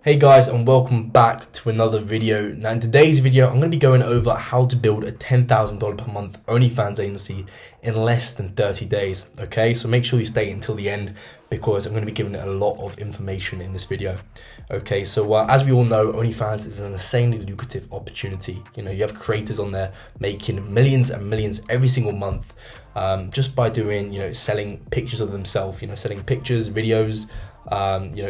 Hey guys, and welcome back to another video. Now in today's video, I'm going to be going over how to build a $10,000 per month OnlyFans agency in less than 30 days. Okay, so make sure you stay until the end because I'm going to be giving a lot of information in this video. Okay, so as we all know, OnlyFans is an insanely lucrative opportunity. You know, you have creators on there making millions and millions every single month just by doing, selling pictures of themselves, selling pictures, videos,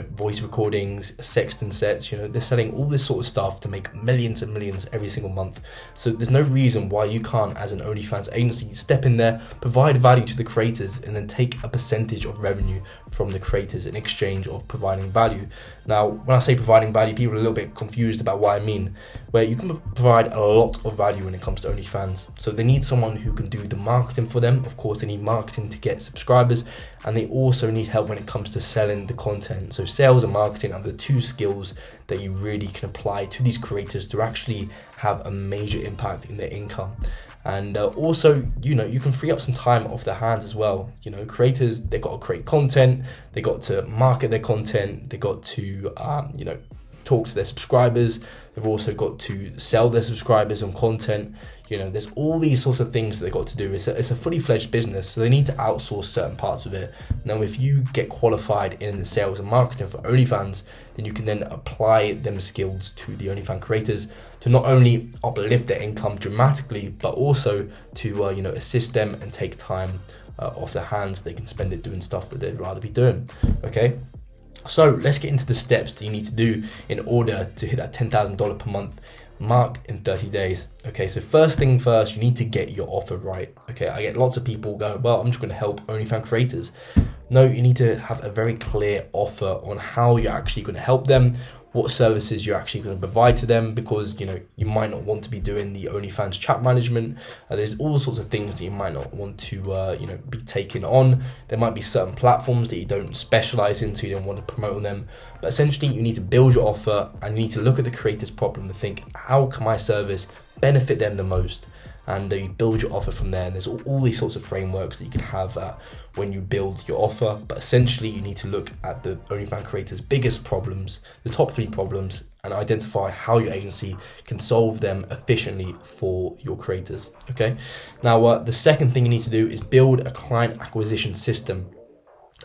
voice recordings, sexting sets, they're selling all this sort of stuff to make millions and millions every single month. So there's no reason why you can't, as an OnlyFans agency, step in there, provide value to the creators, and then take a percentage of revenue from the creators in exchange of providing value. Now, when I say providing value, people are a little bit confused about what I mean, where you can provide a lot of value when it comes to OnlyFans. So they need someone who can do the marketing for them. Of course, they need marketing to get subscribers, and they also need help when it comes to selling the content. So sales and marketing are the two skills that you really can apply to these creators to actually have a major impact in their income. And also, you can free up some time off their hands as well. Creators, they got to create content, they got to market their content, they got to, talk to their subscribers. They've also got to sell their subscribers on content. There's all these sorts of things that they've got to do. It's a fully fledged business, so they need to outsource certain parts of it. Now, if you get qualified in the sales and marketing for OnlyFans, then you can then apply them skills to the OnlyFans creators to not only uplift their income dramatically, but also to assist them and take time off their hands. They can spend it doing stuff that they'd rather be doing. Okay. So let's get into the steps that you need to do in order to hit that $10,000 per month mark in 30 days. Okay, so first thing first, you need to get your offer right. Okay, I get lots of people go, well, I'm just going to help OnlyFans creators. No, you need to have a very clear offer on how you're actually going to help them, what services you're actually going to provide to them, because you might not want to be doing the OnlyFans chat management. There's all sorts of things that you might not want to be taking on. There might be certain platforms that you don't specialize in, so you don't want to promote on them. But essentially, you need to build your offer and you need to look at the creator's problem and think, how can my service benefit them the most? And you build your offer from there. And there's all these sorts of frameworks that you can have when you build your offer. But essentially, you need to look at the OnlyFans creators' biggest problems, the top 3 problems, and identify how your agency can solve them efficiently for your creators. Okay. Now, the second thing you need to do is build a client acquisition system.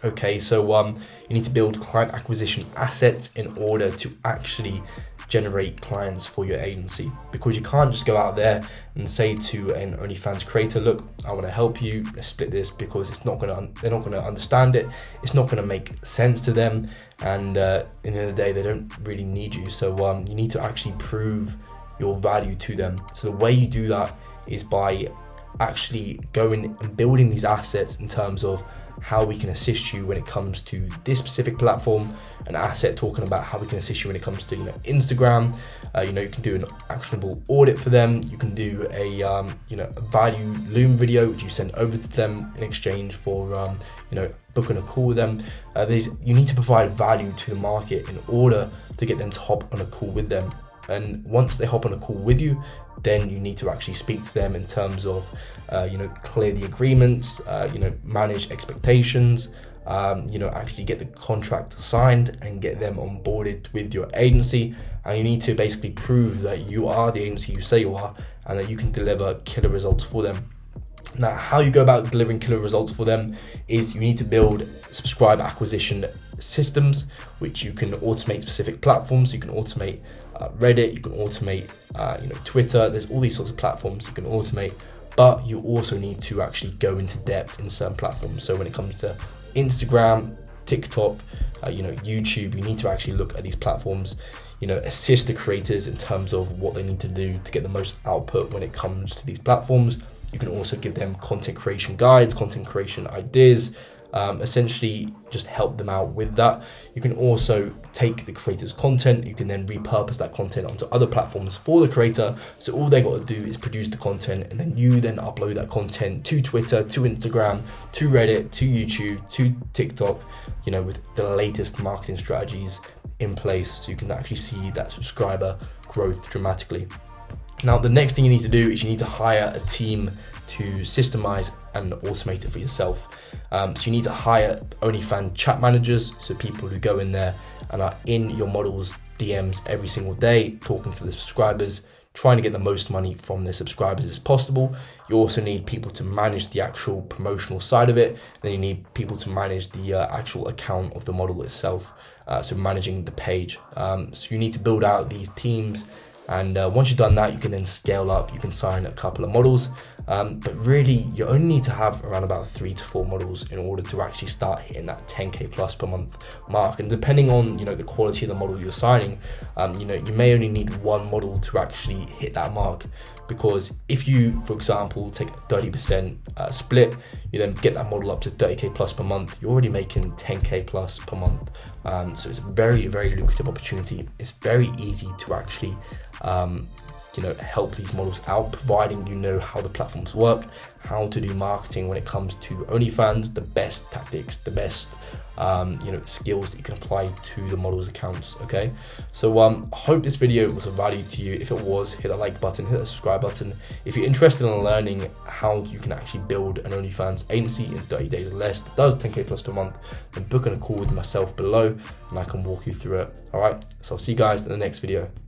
Okay, so you need to build client acquisition assets in order to actually generate clients for your agency, because you can't just go out there and say to an OnlyFans creator, look, I want to help you, let's split this, because they're not going to understand it. It's not going to make sense to them, and at the end of the day, they don't really need you. So you need to actually prove your value to them. So the way you do that is by actually going and building these assets in terms of how we can assist you when it comes to this specific platform, an asset talking about how we can assist you when it comes to Instagram. You can do an actionable audit for them. You can do a value loom video which you send over to them in exchange for booking a call with them. You need to provide value to the market in order to get them to hop on a call with them. And once they hop on a call with you, then you need to actually speak to them in terms of, clear the agreements, manage expectations, actually get the contract signed and get them onboarded with your agency. And you need to basically prove that you are the agency you say you are and that you can deliver killer results for them. Now, how you go about delivering killer results for them is you need to build subscriber acquisition systems, which you can automate specific platforms. You can automate Reddit, you can automate Twitter. There's all these sorts of platforms you can automate, but you also need to actually go into depth in certain platforms. So when it comes to Instagram, TikTok, YouTube, you need to actually look at these platforms, assist the creators in terms of what they need to do to get the most output when it comes to these platforms. You can also give them content creation guides, content creation ideas, essentially just help them out with that. You can also take the creator's content, you can then repurpose that content onto other platforms for the creator. So all they got to do is produce the content, and then you then upload that content to Twitter, to Instagram, to Reddit, to YouTube, to TikTok, with the latest marketing strategies in place, so you can actually see that subscriber growth dramatically. Now, the next thing you need to do is you need to hire a team to systemize and automate it for yourself. So you need to hire OnlyFans chat managers, so people who go in there and are in your models' DMs every single day, talking to the subscribers, trying to get the most money from their subscribers as possible. You also need people to manage the actual promotional side of it. Then you need people to manage the actual account of the model itself. So managing the page. So you need to build out these teams. And once you've done that, you can then scale up. You can sign a couple of models. But really, you only need to have around about 3 to 4 models in order to actually start hitting that 10K plus per month mark. And depending on, the quality of the model you're signing, you may only need 1 model to actually hit that mark. Because if you, for example, take a 30% split, you then get that model up to 30K plus per month, you're already making 10K plus per month. So it's a very, very lucrative opportunity. It's very easy to actually help these models out, providing you know how the platforms work, how to do marketing when it comes to OnlyFans, the best tactics, the best skills that you can apply to the models' accounts. Okay, so I hope this video was of value to you. If it was, hit that like button, hit that subscribe button. If you're interested in learning how you can actually build an OnlyFans agency in 30 days or less that does 10K plus per month, then book in a call with myself below and I can walk you through it. All right, so I'll see you guys in the next video.